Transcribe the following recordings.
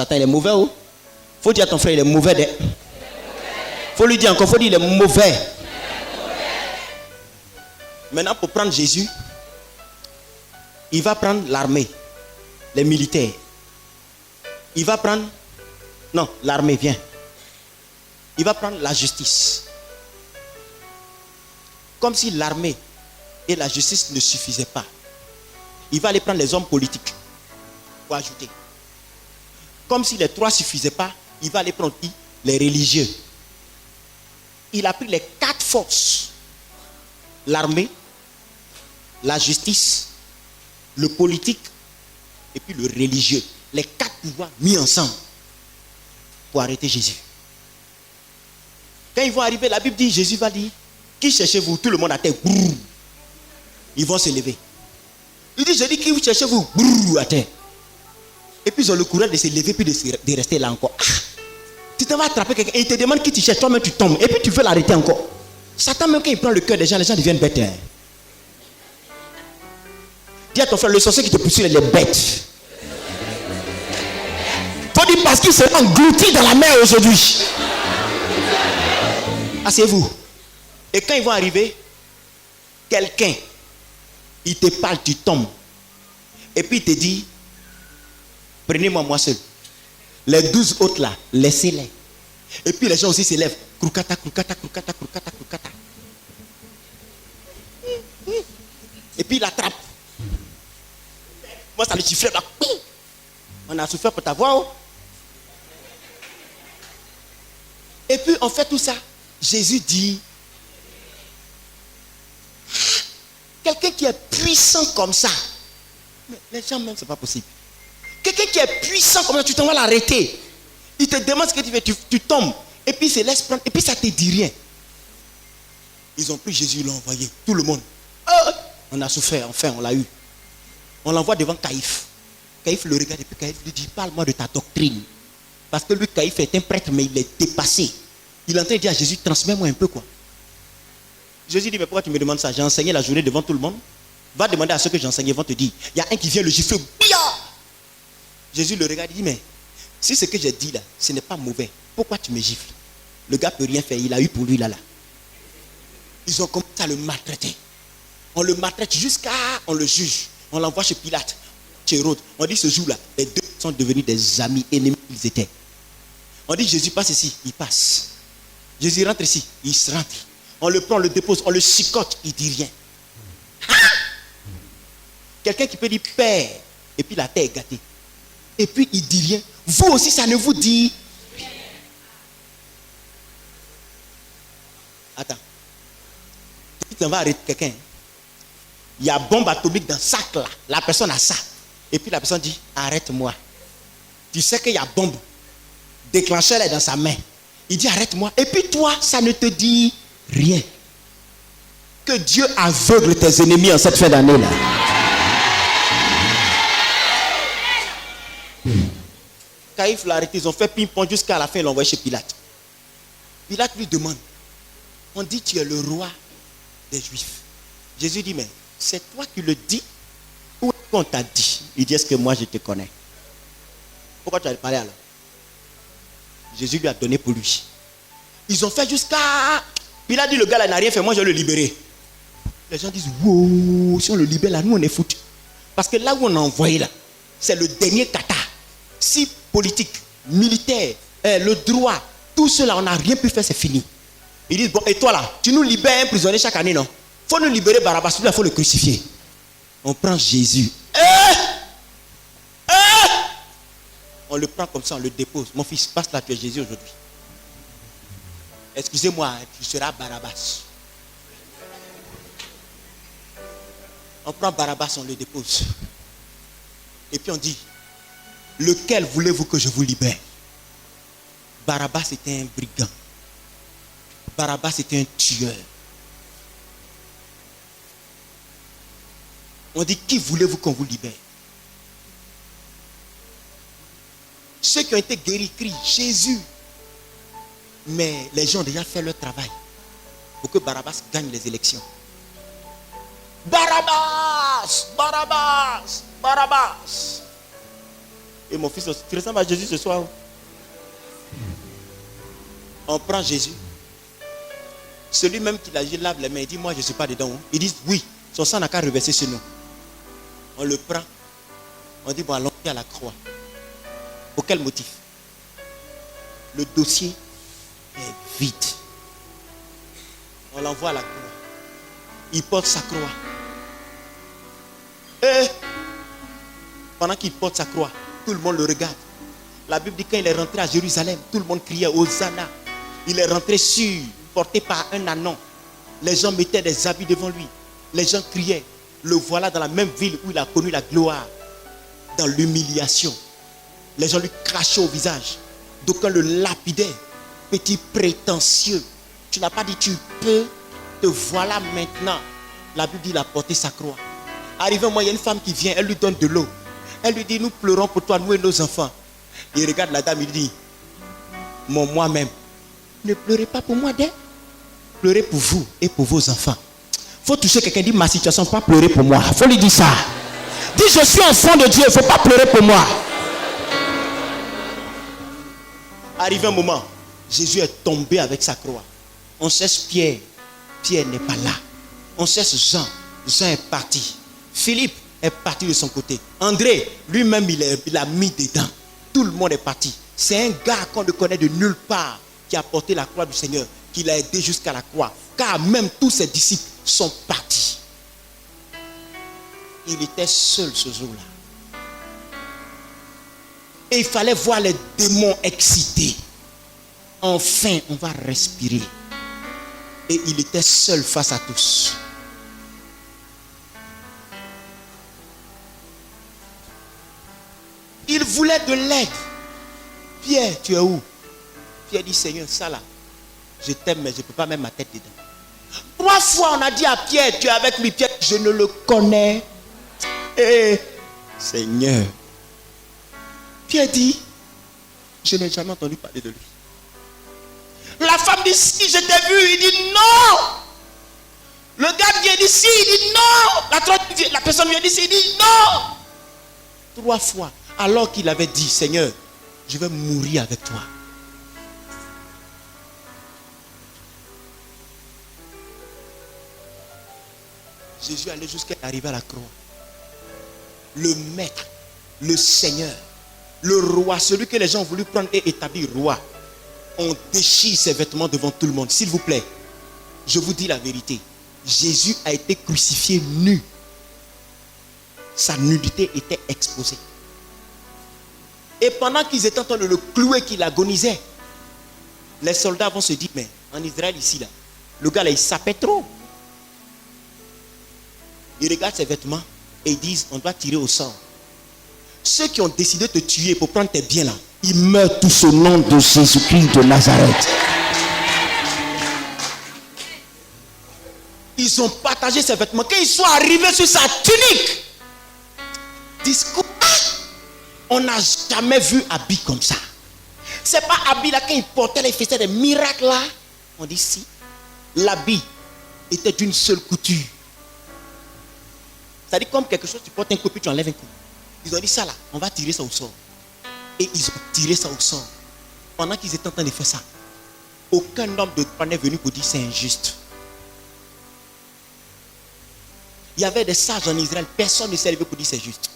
Satan, il est mauvais. Oh? Faut dire à ton frère, il est mauvais. Faut lui dire encore, faut dire, il est mauvais. Maintenant, pour prendre Jésus, il va prendre l'armée, les militaires. Il va prendre... Non, l'armée, viens. Il va prendre la justice. Comme si l'armée et la justice ne suffisaient pas. Il va aller prendre les hommes politiques pour ajouter. Comme si les trois ne suffisaient pas, il va aller prendre qui? Les religieux. Il a pris les 4 forces. L'armée, la justice, le politique et puis le religieux. Les 4 pouvoirs mis ensemble pour arrêter Jésus. Quand ils vont arriver, la Bible dit, Jésus va dire, qui cherchez-vous? Tout le monde à terre. Brrr. Ils vont se lever. Il dit, je dis, qui vous cherchez-vous? Brrr, à terre. Et puis ils ont le courage de se lever puis de rester là encore. Ah, tu t'en vas attraper quelqu'un et il te demande qui tu cherches, toi-même tu tombes. Et puis tu veux l'arrêter encore. Satan, même quand il prend le cœur des gens, les gens deviennent bêtes. Hein. Dis à ton frère, le sorcier qui te poursuit, il est bête. Faut dire parce qu'il s'est englouti dans la mer aujourd'hui. Asseyez-vous. Et quand ils vont arriver, quelqu'un, il te parle, tu tombes. Et puis il te dit, prenez-moi moi seul. Les 12 autres là, laissez-les. Et puis les gens aussi s'élèvent. Krukata, krukata, krukata, krukata, krukata. Et puis il attrape. Moi ça le chiffre là. On a souffert pour ta voix. Oh. Et puis on fait tout ça. Jésus dit, quelqu'un qui est puissant comme ça, mais les gens même c'est pas possible. Quelqu'un qui est puissant comme ça, tu t'en vas l'arrêter. Il te demande ce que tu fais, tu tombes. Et puis il se laisse prendre. Et puis ça te dit rien. Ils ont pris Jésus, ils l'ont envoyé. Tout le monde. On a souffert, enfin on l'a eu. On l'envoie devant Caïphe. Caïphe le regarde et puis Caïphe lui dit, parle-moi de ta doctrine. Parce que lui, Caïphe est un prêtre, mais il est dépassé. Il est en train de dire à Jésus, transmets-moi un peu quoi. Jésus dit, mais pourquoi tu me demandes ça? J'ai enseigné la journée devant tout le monde. Va demander à ceux que j'ai enseignés, ils vont te dire, il y a un qui vient le gifler. Jésus le regarde et dit, mais si ce que j'ai dit là, ce n'est pas mauvais, pourquoi tu me gifles? Le gars ne peut rien faire, il a eu pour lui là. Ils ont commencé à le maltraiter. On le maltraite jusqu'à, on le juge. On l'envoie chez Pilate, chez Hérode. On dit ce jour-là, les deux sont devenus des amis, ennemis qu'ils étaient. On dit Jésus passe ici, il passe. Jésus rentre ici, il se rentre. On le prend, on le dépose, on le chicote, il ne dit rien. Quelqu'un qui peut dire Père, et puis la terre est gâtée. Et puis il ne dit rien. Vous aussi, ça ne vous dit rien. Attends. Tu t'en vas arrêter quelqu'un. Il y a bombe atomique dans le sac là. La personne a ça. Et puis la personne dit, arrête-moi. Tu sais qu'il y a bombe. Déclencheur est dans sa main. Il dit, arrête-moi. Et puis toi, ça ne te dit rien. Que Dieu aveugle tes ennemis en cette fin d'année là. Caïphe l'a arrêté, ils ont fait ping-pong jusqu'à la fin, ils l'ont envoyé chez Pilate. Pilate lui demande, on dit tu es le roi des Juifs. Jésus dit, mais c'est toi qui le dis ou est-ce qu'on t'a dit? Il dit, est-ce que moi je te connais? Pourquoi tu as parlé alors? Jésus lui a donné pour lui. Ils ont fait jusqu'à... Pilate dit, le gars là n'a rien fait, moi je vais le libérer. Les gens disent, wow, si on le libère là, nous on est foutus. Parce que là où on a envoyé là, c'est le dernier kata. Si politique, militaire, le droit, tout cela, on n'a rien pu faire, c'est fini. Ils disent, bon, et toi là, tu nous libères un prisonnier chaque année, non? Il faut nous libérer Barabbas, il faut le crucifier. On prend Jésus. On le prend comme ça, on le dépose. Mon fils, passe là, tu es Jésus aujourd'hui. Excusez-moi, tu seras Barabbas. On prend Barabbas, on le dépose. Et puis on dit, lequel voulez-vous que je vous libère? Barabbas était un brigand. Barabbas était un tueur. On dit, qui voulez-vous qu'on vous libère? Ceux qui ont été guéris crient Jésus. Mais les gens ont déjà fait leur travail pour que Barabbas gagne les élections. Barabbas, Barabbas, Barabbas. Et mon fils aussi, tu ressembles à Jésus ce soir. On prend Jésus. Celui même qui l'a dit, lave les mains. Il dit, moi je ne suis pas dedans. Il dit, oui, son sang n'a qu'à reverser sur nous. On le prend. On dit, bon, allons à la croix. Pour quel motif? Le dossier est vide. On l'envoie à la croix. Il porte sa croix. Et pendant qu'il porte sa croix, tout le monde le regarde. La Bible dit quand il est rentré à Jérusalem, tout le monde criait Hosanna. Il est rentré sûr, porté par un ânon. Les gens mettaient des habits devant lui. Les gens criaient. Le voilà dans la même ville où il a connu la gloire. Dans l'humiliation. Les gens lui crachaient au visage. D'aucuns le lapidaient. Petit prétentieux. Tu n'as pas dit tu peux. Te voilà maintenant. La Bible dit il a porté sa croix. Arrivé au moment, il y a une femme qui vient. Elle lui donne de l'eau. Elle lui dit nous pleurons pour toi, nous et nos enfants. Il regarde la dame, il dit moi-même. Ne pleurez pas pour moi, d'elle. Pleurez pour vous et pour vos enfants. Il faut toucher quelqu'un, dit ma situation, pas pleurer pour moi. Il faut lui dire ça. Dis je suis enfant de Dieu, il ne faut pas pleurer pour moi. Arrivé un moment, Jésus est tombé avec sa croix. On cherche Pierre, Pierre n'est pas là. On cherche Jean, Jean est parti. Philippe est parti de son côté. André, lui-même, il a mis dedans. Tout le monde est parti. C'est un gars qu'on ne connaît de nulle part qui a porté la croix du Seigneur, qui l'a aidé jusqu'à la croix. Car même tous ses disciples sont partis. Il était seul ce jour-là. Et il fallait voir les démons excités. Enfin, on va respirer. Et il était seul face à tous. Il voulait de l'aide. Pierre, tu es où? Pierre dit, Seigneur, ça là, je t'aime, mais je ne peux pas mettre ma tête dedans. 3 fois, on a dit à Pierre, tu es avec lui. Pierre, je ne le connais. Et Seigneur. Pierre dit, je n'ai jamais entendu parler de lui. La femme dit, si je t'ai vu, il dit non. Le gars vient d'ici, il dit non. La personne vient d'ici, il dit non. 3 fois. Alors qu'il avait dit, Seigneur, je vais mourir avec toi. Jésus allait jusqu'à arriver à la croix. Le maître, le Seigneur, le roi, celui que les gens ont voulu prendre et établir roi. On déchire ses vêtements devant tout le monde. S'il vous plaît, je vous dis la vérité. Jésus a été crucifié nu. Sa nudité était exposée. Et pendant qu'ils étaient en train de le clouer, qu'il agonisait, les soldats vont se dire, mais en Israël ici, là, le gars là, il sapait trop. Ils regardent ses vêtements et ils disent, on doit tirer au sort. Ceux qui ont décidé de te tuer pour prendre tes biens là, ils meurent tous au nom de Jésus-Christ de Nazareth. Ils ont partagé ses vêtements. Quand ils sont arrivés sur sa tunique, discours, on n'a jamais vu habit comme ça. C'est pas habit là, quand il portait, il faisait des miracles là. On dit si. L'habit était d'une seule couture. C'est-à-dire comme quelque chose, tu portes un coup puis tu enlèves un coup. Ils ont dit ça là, on va tirer ça au sort. Et ils ont tiré ça au sort. Pendant qu'ils étaient en train de faire ça, aucun homme de droit n'est venu pour dire c'est injuste. Il y avait des sages en Israël, personne ne s'est levé pour dire c'est juste.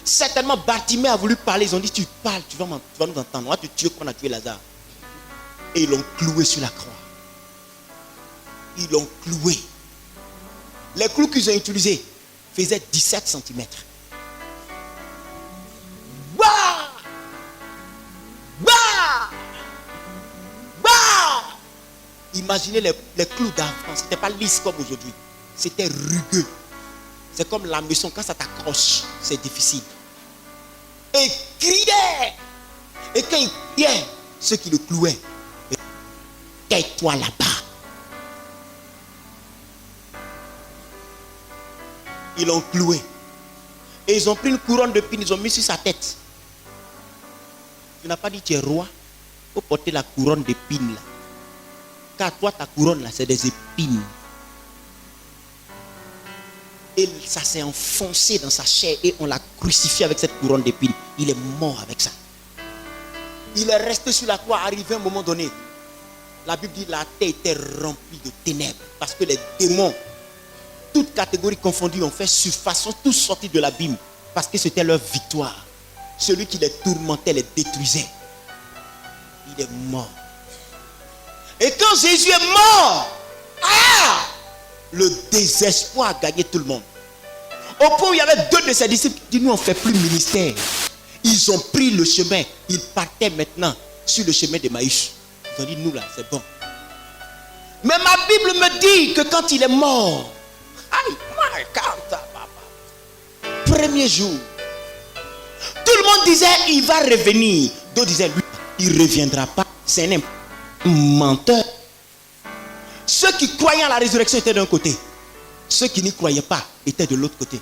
Certainement Bartimée a voulu parler, ils ont dit tu parles, tu vas nous entendre, on va te tuer comme on a tué Lazare. Et ils l'ont cloué sur la croix. Ils l'ont cloué. Les clous qu'ils ont utilisés faisaient 17 cm. Bah! Bah! Bah! Imaginez les clous d'avant, ce n'était pas lisse comme aujourd'hui. C'était rugueux. C'est comme la maison, quand ça t'accroche, c'est difficile. Et il criait. Et quand il criait, ceux qui le clouaient, tais-toi là-bas. Ils l'ont cloué. Et ils ont pris une couronne de pines, ils ont mis sur sa tête. Tu n'as pas dit tu es roi. Il faut porter la couronne d'épines là. Car toi, ta couronne là, c'est des épines. Et ça s'est enfoncé dans sa chair et on l'a crucifié avec cette couronne d'épines. Il est mort avec ça. Il est resté sur la croix. Arrivé à un moment donné, la Bible dit que la terre était remplie de ténèbres. Parce que les démons, toutes catégories confondues, ont fait surface, sont tous sortis de l'abîme. Parce que c'était leur victoire. Celui qui les tourmentait, les détruisait. Il est mort. Et quand Jésus est mort, le désespoir a gagné tout le monde. Au point où il y avait 2 de ses disciples qui disent, nous on ne fait plus ministère. Ils ont pris le chemin. Ils partaient maintenant sur le chemin d'Emmaüs. Ils ont dit, nous là, c'est bon. Mais ma Bible me dit que quand il est mort, premier jour, tout le monde disait, il va revenir. D'autres disaient, lui, il ne reviendra pas. C'est un menteur. Ceux qui croyaient à la résurrection étaient d'un côté. Ceux qui n'y croyaient pas étaient de l'autre côté.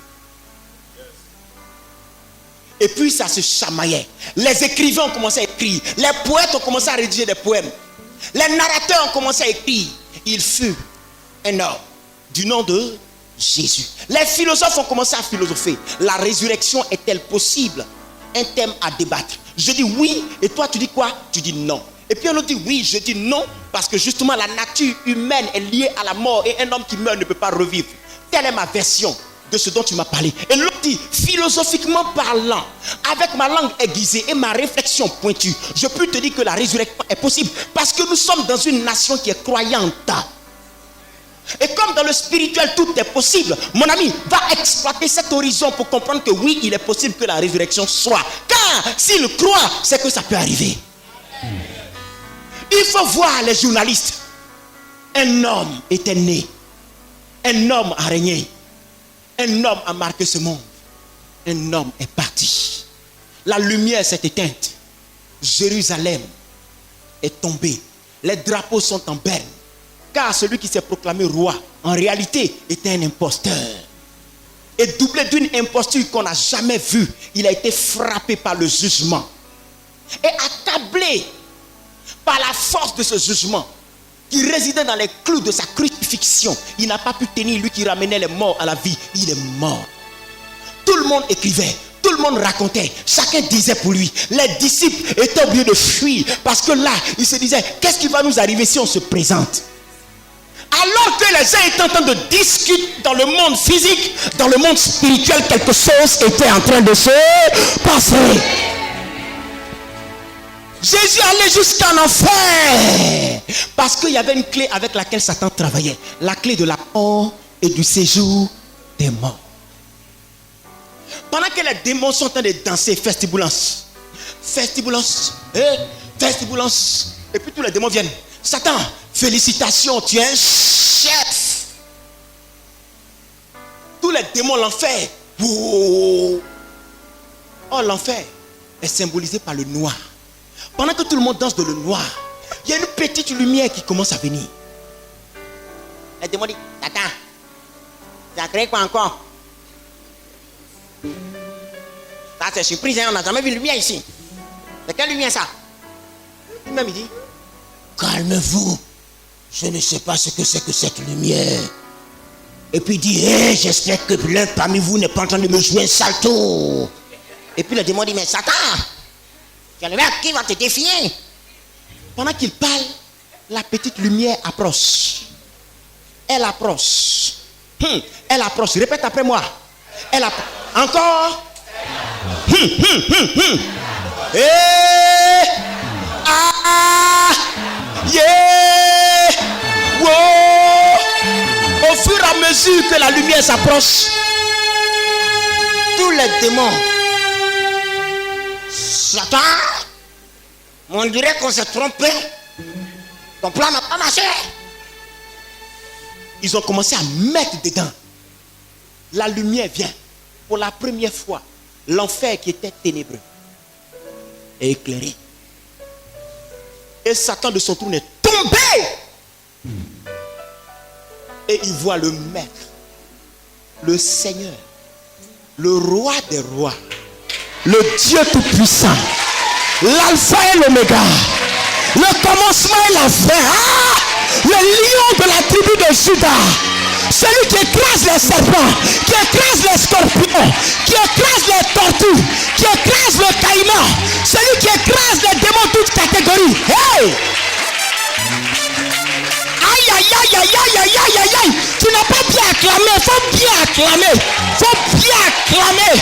Et puis ça se chamaillait. Les écrivains ont commencé à écrire. Les poètes ont commencé à rédiger des poèmes. Les narrateurs ont commencé à écrire. Il fut un homme du nom de Jésus. Les philosophes ont commencé à philosopher. La résurrection est-elle possible? Un thème à débattre. Je dis oui, et toi tu dis quoi? Tu dis non. Et puis on nous dit oui, je dis non, parce que justement la nature humaine est liée à la mort et un homme qui meurt ne peut pas revivre. Telle est ma version de ce dont tu m'as parlé. Et l'autre dit, philosophiquement parlant, avec ma langue aiguisée et ma réflexion pointue, je peux te dire que la résurrection est possible parce que nous sommes dans une nation qui est croyante. Et comme dans le spirituel tout est possible, mon ami va exploiter cet horizon pour comprendre que oui, il est possible que la résurrection soit. Car s'il croit, c'est que ça peut arriver. Il faut voir les journalistes. Un homme était né. Un homme a régné. Un homme a marqué ce monde. Un homme est parti. La lumière s'est éteinte. Jérusalem est tombée. Les drapeaux sont en berne. Car celui qui s'est proclamé roi, en réalité, était un imposteur. Et doublé d'une imposture qu'on n'a jamais vue, il a été frappé par le jugement. Et accablé par la force de ce jugement, qui résidait dans les clous de sa crucifixion, il n'a pas pu tenir, lui qui ramenait les morts à la vie. Il est mort. Tout le monde écrivait, tout le monde racontait, chacun disait pour lui. Les disciples étaient obligés de fuir parce que là, ils se disaient, qu'est-ce qui va nous arriver si on se présente? Alors que les gens étaient en train de discuter dans le monde physique, dans le monde spirituel, quelque chose était en train de se passer. Jésus allait jusqu'en enfer parce qu'il y avait une clé avec laquelle Satan travaillait, la clé de la mort et du séjour des morts. Pendant que les démons sont en train de danser festibulance, festibulance, festibulance, et puis tous les démons viennent. Satan, félicitations, tu es un chef. Tous les démons, l'enfer. Oh, l'enfer est symbolisé par le noir. Pendant que tout le monde danse dans le noir, il y a une petite lumière qui commence à venir. Les démons disent, Satan, tu as créé quoi encore? Ça c'est surprise, hein? On n'a jamais vu une lumière ici. C'est quelle lumière ça? Lui-même il dit, calmez-vous, je ne sais pas ce que c'est que cette lumière. Et puis il dit, j'espère que l'un parmi vous n'est pas en train de me jouer un salto. Et puis le démon dit, mais Satan, tu es le mec qui va te défier. Pendant qu'il parle, la petite lumière approche. Elle approche. Elle approche. Répète après moi. Elle approche. Encore. Au fur et à mesure que la lumière s'approche, tous les démons, Satan, on dirait qu'on s'est trompé. Ton plan n'a pas marché. Ils ont commencé à mettre dedans. La lumière vient. Pour la première fois, l'enfer qui était ténébreux est éclairé. Et Satan de son tour est tombé. Et il voit le maître, le Seigneur, le roi des rois, le Dieu tout-puissant, l'alpha et l'oméga, le commencement et la fin, le lion de la tribu de Juda, celui qui écrase les serpents, qui écrase les scorpions, qui écrase les tortues, qui écrase le caïman, celui qui écrase les démons toutes catégories. Hey! Aïe, aïe, aïe, aïe, aïe, aïe, aïe, aïe, aïe. Tu n'as pas bien acclamé, faut bien acclamer, faut bien acclamer,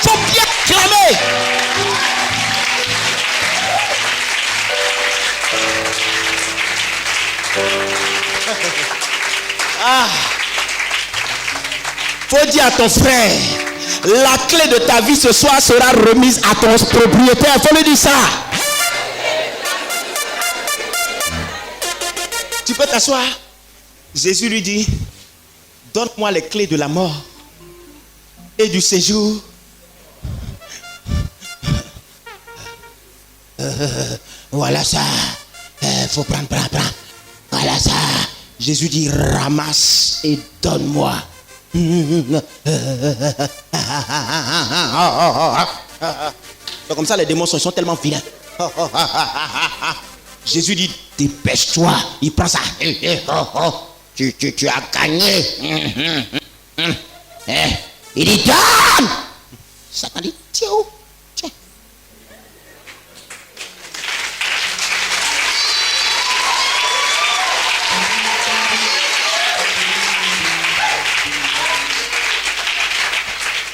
faut bien acclamer. Ah, faut dire à ton frère, la clé de ta vie ce soir sera remise à ton propriétaire. Faut lui dire ça. Tu peux t'asseoir. Jésus lui dit, donne-moi les clés de la mort et du séjour. Voilà ça. Faut prendre. Voilà ça. Jésus dit, ramasse et donne-moi. C'est comme ça, les démons sont tellement vilains. Jésus dit, dépêche-toi. Il prend ça. Tu as gagné. Il dit, donne. Satan dit, tiens.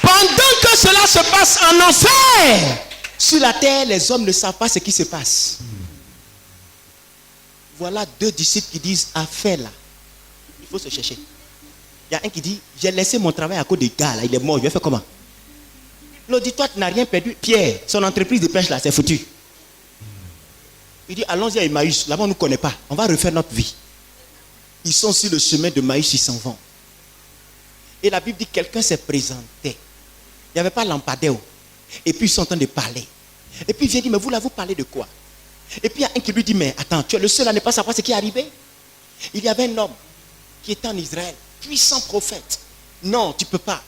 Pendant que cela se passe en enfer, sur la terre, les hommes ne savent pas ce qui se passe. Voilà deux disciples qui disent, affaire là, il faut se chercher. Il y a un qui dit, j'ai laissé mon travail à cause des gars là, il est mort, je vais faire comment? L'autre dit, toi tu n'as rien perdu. Pierre, son entreprise de pêche là, c'est foutu. Il dit, allons-y à Emmaüs, là-bas on ne nous connaît pas, on va refaire notre vie. Ils sont sur le chemin de Maïs, ils s'en vont. Et la Bible dit, quelqu'un s'est présenté. Il n'y avait pas lampadaire. Et puis ils sont en train de parler. Et puis il vient dire, mais vous là, vous parlez de quoi? Et puis il y a un qui lui dit, mais attends, tu es le seul à ne pas savoir ce qui est arrivé. Il y avait un homme qui était en Israël, puissant prophète. Non, tu ne peux pas.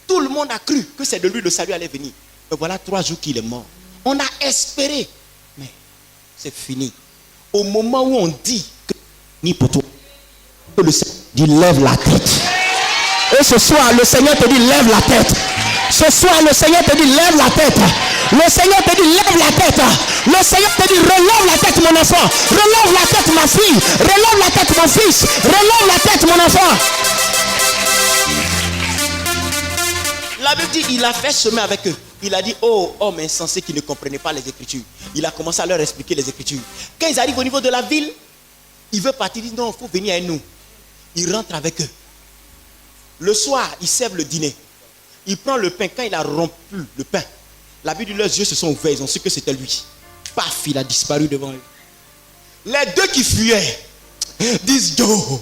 Tout le monde a cru que c'est de lui le salut allait venir. Mais voilà 3 jours qu'il est mort. On a espéré. Mais c'est fini. Au moment où on dit que ni pour toi, le Seigneur dit lève la tête. Et ce soir, le Seigneur te dit lève la tête. Ce soir, le Seigneur te dit lève la tête. Le Seigneur te dit lève la tête. Le Seigneur te dit relève la tête mon enfant. Relève la tête ma fille. Relève la tête mon fils. Relève la tête mon enfant. La Bible dit il a fait chemin avec eux. Il a dit oh homme insensé qui ne comprenait pas les Écritures. Il a commencé à leur expliquer les Écritures. Quand ils arrivent au niveau de la ville, il veut partir. Il dit non, il faut venir avec nous. Il rentre avec eux. Le soir, ils servent le dîner. Il prend le pain. Quand il a rompu le pain, la Bible dit leurs yeux se sont ouverts. Ils ont su que c'était lui. Paf, il a disparu devant eux. Les deux qui fuyaient disent oh,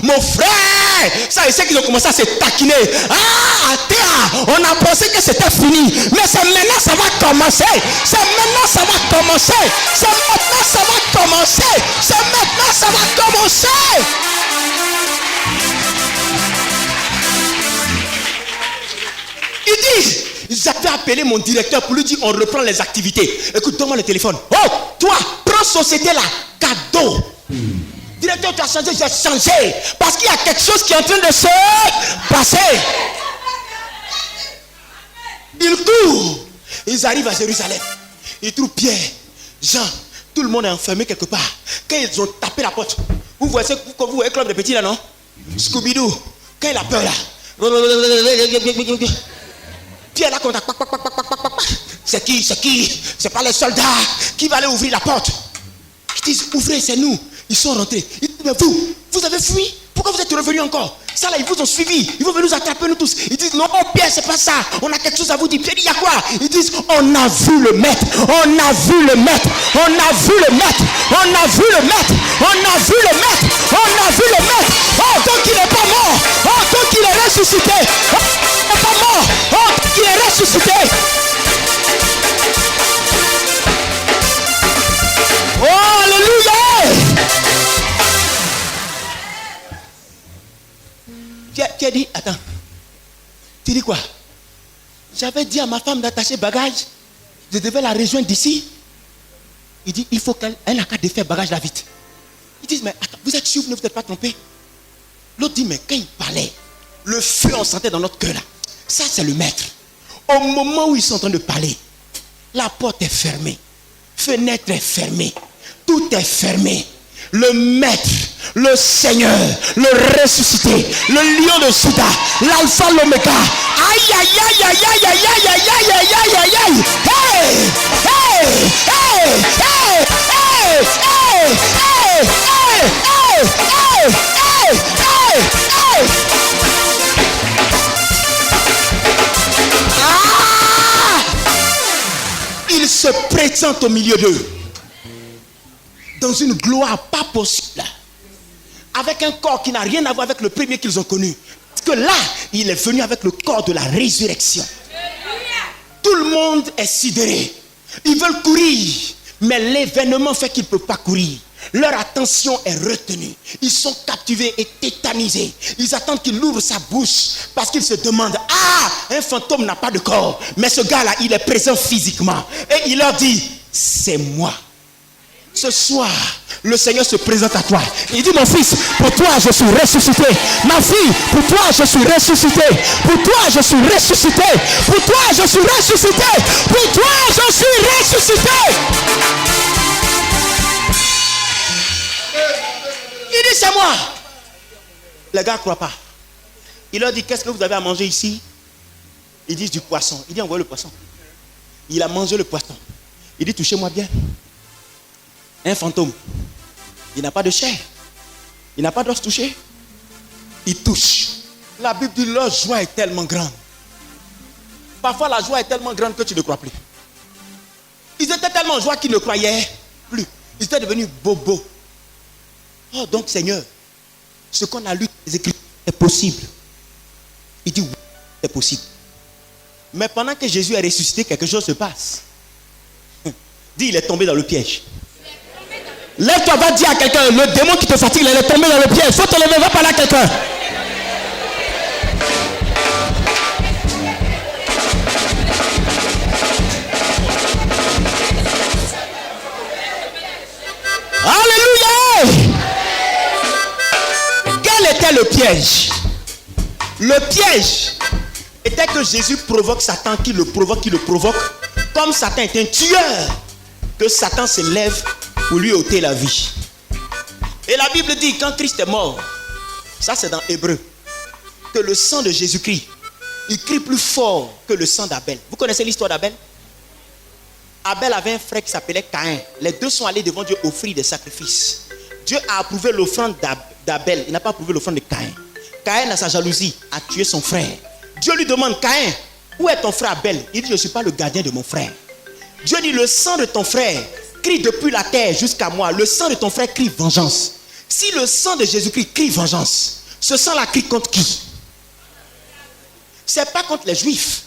mon frère. Ça, ils savent qu'ils ont commencé à se taquiner. Ah, terre, on a pensé que c'était fini. Mais c'est maintenant ça va commencer. C'est maintenant ça va commencer. C'est maintenant ça va commencer. C'est maintenant ça va commencer. J'avais appelé mon directeur pour lui dire on reprend les activités. Écoute, donne-moi le téléphone. Oh, toi, prends société là, cadeau. Directeur, tu as changé, j'ai changé. Parce qu'il y a quelque chose qui est en train de se passer. Ils courent. Ils arrivent à Jérusalem. Ils trouvent Pierre, Jean. Tout le monde est enfermé quelque part. Quand ils ont tapé la porte, vous voyez Club de Petits là, non? Scooby-Doo. Quand il a peur là. Pierre là, comme ça. C'est qui? C'est pas les soldats qui va aller ouvrir la porte. Ils disent ouvrez, c'est nous. Ils sont rentrés. Ils disent mais vous avez fui? Pourquoi vous êtes revenus encore? Ça là, ils vous ont suivi. Ils vont venir nous attraper nous tous. Ils disent non Pierre, c'est pas ça. On a quelque chose à vous dire. Pierre dit il y a quoi? Ils disent on a vu le maître. On a vu le maître. On a vu le maître. On a vu le maître. On a vu le maître. On a vu le maître. Oh donc il n'est pas mort. Oh donc il est ressuscité. Oh, il n'est pas mort. Oh donc il est ressuscité. Oh alléluia. Pierre dit, attends, tu dis quoi? J'avais dit à ma femme d'attacher bagage, je devais la rejoindre d'ici. Il dit, il faut qu'elle n'a qu'à défaire bagage là vite. Ils disent, mais attends, vous êtes sûr, vous ne vous êtes pas trompé? L'autre dit, mais quand il parlait, le feu on sentait dans notre cœur là. Ça c'est le maître. Au moment où ils sont en train de parler, la porte est fermée, fenêtre est fermée, tout est fermé. Le maître, le Seigneur, le ressuscité, le lion de Juda, l'alpha, l'oméga. Aïe, aïe, aïe, aïe, aïe, aïe, aïe, aïe, aïe, aïe, aïe, aïe, aïe. Hey, hey, hey, hey, hey, hey, hey, hey, hey, hey, hey, hey. Ah! Il se présente au milieu d'eux. Dans une gloire pas possible. Avec un corps qui n'a rien à voir avec le premier qu'ils ont connu. Parce que là, il est venu avec le corps de la résurrection. Tout le monde est sidéré. Ils veulent courir. Mais l'événement fait qu'ils ne peuvent pas courir. Leur attention est retenue. Ils sont captivés et tétanisés. Ils attendent qu'il ouvre sa bouche. Parce qu'ils se demandent, un fantôme n'a pas de corps. Mais ce gars-là, il est présent physiquement. Et il leur dit, c'est moi. Ce soir, le Seigneur se présente à toi. Il dit, mon fils, pour toi je suis ressuscité. Ma fille, pour toi je suis ressuscité. Pour toi je suis ressuscité. Pour toi je suis ressuscité. Pour toi je suis ressuscité. Il dit, c'est moi. Les gars ne croient pas. Il leur dit, qu'est-ce que vous avez à manger ici? Ils disent, du poisson. Il dit, envoyez le poisson. Il a mangé le poisson. Il dit, touchez-moi bien. Un fantôme, il n'a pas de chair, il n'a pas d'os touché, il touche. La Bible dit leur joie est tellement grande. Parfois la joie est tellement grande que tu ne crois plus. Ils étaient tellement en joie qu'ils ne croyaient plus. Ils étaient devenus bobos. Oh donc Seigneur, ce qu'on a lu dans les Écritures est possible. Il dit oui, c'est possible. Mais pendant que Jésus est ressuscité, quelque chose se passe. Dis, il est tombé dans le piège. Lève-toi, va dire à quelqu'un, le démon qui te fatigue, il est tombé dans le piège. Il faut te lever, va parler à quelqu'un. Alléluia. Quel était le piège? Le piège était que Jésus provoque Satan, qui le provoque. Comme Satan est un tueur, que Satan se lève pour lui ôter la vie. Et la Bible dit, quand Christ est mort, ça c'est dans Hébreu, que le sang de Jésus-Christ, il crie plus fort que le sang d'Abel. Vous connaissez l'histoire d'Abel? Abel avait un frère qui s'appelait Caïn. Les deux sont allés devant Dieu offrir des sacrifices. Dieu a approuvé l'offrande d'Abel. Il n'a pas approuvé l'offrande de Caïn. Caïn, à sa jalousie, a tué son frère. Dieu lui demande, Caïn, où est ton frère Abel? Il dit, je ne suis pas le gardien de mon frère. Dieu dit, le sang de ton frère crie depuis la terre jusqu'à moi. Le sang de ton frère crie vengeance. Si le sang de Jésus-Christ crie vengeance, ce sang-là crie contre qui? C'est pas contre les Juifs.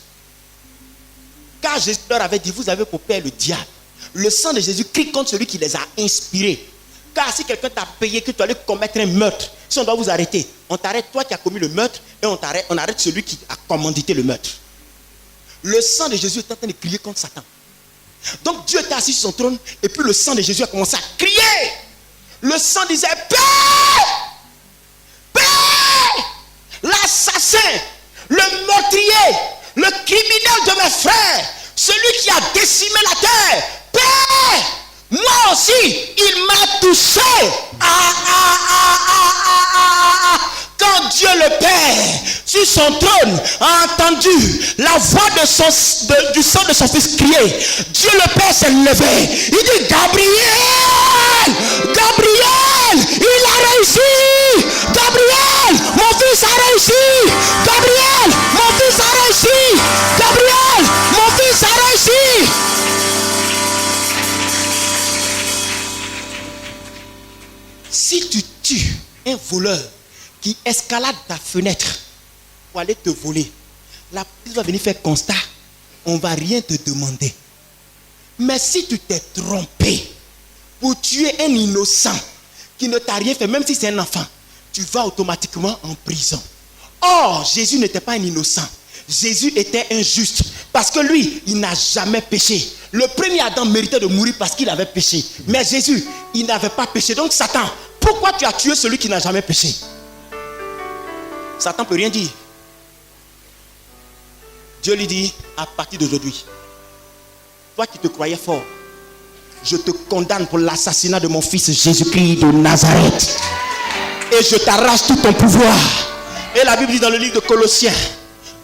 Car Jésus leur avait dit, vous avez pour père le diable. Le sang de Jésus crie contre celui qui les a inspirés. Car si quelqu'un t'a payé que tu allais commettre un meurtre, si on doit vous arrêter, on t'arrête toi qui as commis le meurtre et on arrête celui qui a commandité le meurtre. Le sang de Jésus est en train de crier contre Satan. Donc Dieu était assis sur son trône et puis le sang de Jésus a commencé à crier. Le sang disait, Père, Père, l'assassin, le meurtrier, le criminel de mes frères, celui qui a décimé la terre, Père, moi aussi, il m'a touché. Quand Dieu le Père, sur son trône, a entendu la voix du sang de son fils crier, Dieu le Père s'est levé. Il dit, Gabriel, Gabriel, il a réussi. Gabriel, mon fils a réussi. Gabriel, mon fils a réussi. Gabriel, mon fils a réussi. Si tu tues un voleur qui escalade ta fenêtre pour aller te voler, la police va venir faire constat, on ne va rien te demander. Mais si tu t'es trompé pour tuer un innocent qui ne t'a rien fait, même si c'est un enfant, tu vas automatiquement en prison. Or, Jésus n'était pas un innocent. Jésus était injuste parce que lui, il n'a jamais péché. Le premier Adam méritait de mourir parce qu'il avait péché. Mais Jésus, il n'avait pas péché. Donc Satan, pourquoi tu as tué celui qui n'a jamais péché? Satan ne peut rien dire. Dieu lui dit, à partir d'aujourd'hui, toi qui te croyais fort, je te condamne pour l'assassinat de mon fils Jésus-Christ de Nazareth. Et je t'arrache tout ton pouvoir. Et la Bible dit dans le livre de Colossiens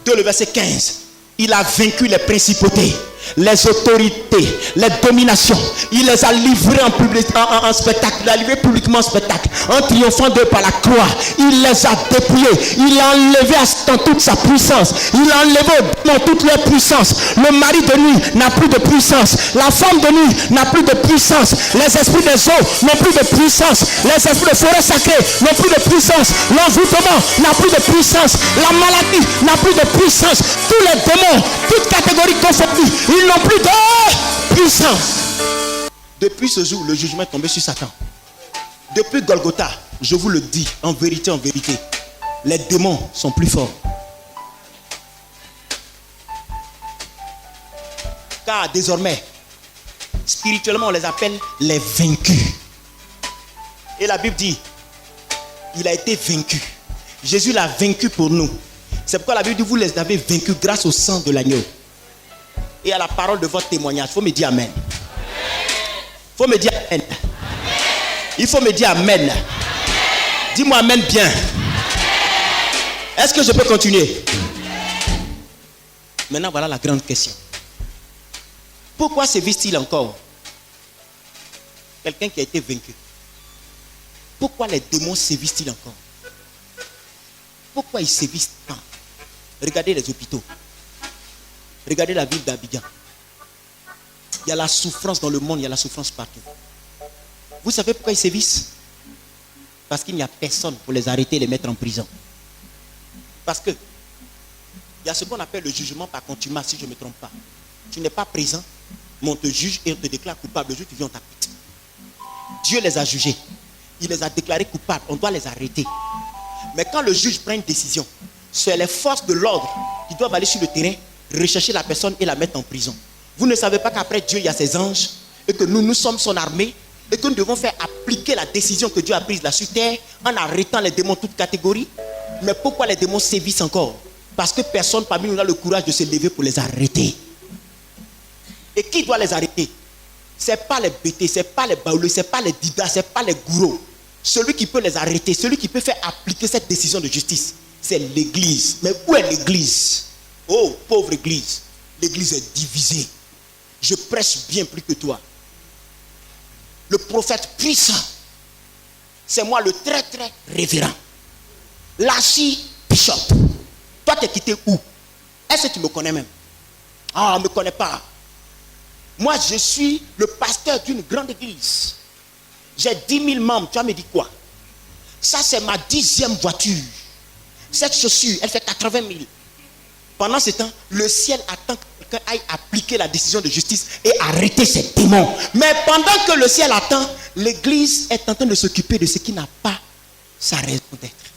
2, le verset 15, il a vaincu les principautés, les autorités, les dominations. Il les a livrés en spectacle. Il a livré publiquement en spectacle, en triomphant d'eux par la croix. Il les a dépouillés. Il a enlevé à Satan toute sa puissance. Il a enlevé dans toute leur puissance. Le mari de nuit n'a plus de puissance. La femme de nuit n'a plus de puissance. Les esprits des eaux n'ont plus de puissance. Les esprits de forêt sacrée n'ont plus de puissance. L'envoûtement n'a plus de puissance. La maladie n'a plus de puissance. Tous les démons, toutes catégories confondues, ils n'ont plus de puissance. Depuis ce jour, le jugement est tombé sur Satan. Depuis Golgotha, je vous le dis, en vérité, les démons sont plus forts. Car désormais, spirituellement, on les appelle les vaincus. Et la Bible dit, il a été vaincu. Jésus l'a vaincu pour nous. C'est pourquoi la Bible dit, vous les avez vaincus grâce au sang de l'agneau. Et à la parole de votre témoignage. Il faut me dire amen. Il faut me dire amen. Il faut me dire amen. Dis-moi amen bien. Est-ce que je peux continuer? Maintenant, voilà la grande question. Pourquoi sévise-t-il encore quelqu'un qui a été vaincu? Pourquoi les démons sévissent-ils encore? Pourquoi ils sévissent tant? Regardez les hôpitaux. Regardez la ville d'Abidjan. Il y a la souffrance dans le monde, il y a la souffrance partout. Vous savez pourquoi ils sévissent? Parce qu'il n'y a personne pour les arrêter et les mettre en prison. Parce que il y a ce qu'on appelle le jugement par contumace, si je ne me trompe pas. Tu n'es pas présent, mais on te juge et on te déclare coupable. Le jour où tu viens, on t'applique. Dieu les a jugés. Il les a déclarés coupables. On doit les arrêter. Mais quand le juge prend une décision, c'est les forces de l'ordre qui doivent aller sur le terrain, rechercher la personne et la mettre en prison. Vous ne savez pas qu'après Dieu, il y a ses anges et que nous sommes son armée et que nous devons faire appliquer la décision que Dieu a prise là sur terre en arrêtant les démons de toutes catégories. Mais pourquoi les démons sévissent encore? Parce que personne parmi nous n'a le courage de se lever pour les arrêter. Et qui doit les arrêter? Ce n'est pas les bêtés, ce n'est pas les baoulés, ce n'est pas les didas, ce n'est pas les gourous. Celui qui peut les arrêter, celui qui peut faire appliquer cette décision de justice, c'est l'église. Mais où est l'église? Oh, pauvre église. L'église est divisée. Je prêche bien plus que toi. Le prophète puissant, c'est moi le très très révérend. L'archi bishop. Toi, t'es quitté où? Est-ce que tu me connais même? Ah, on ne me connaît pas. Moi, je suis le pasteur d'une grande église. J'ai 10 000 membres. Tu vas me dire quoi? Ça, c'est ma 10e voiture. Cette chaussure, elle fait 80 000. Pendant ce temps, le ciel attend que quelqu'un aille appliquer la décision de justice et arrêter ces démons. Mais pendant que le ciel attend, l'église est en train de s'occuper de ce qui n'a pas sa raison d'être.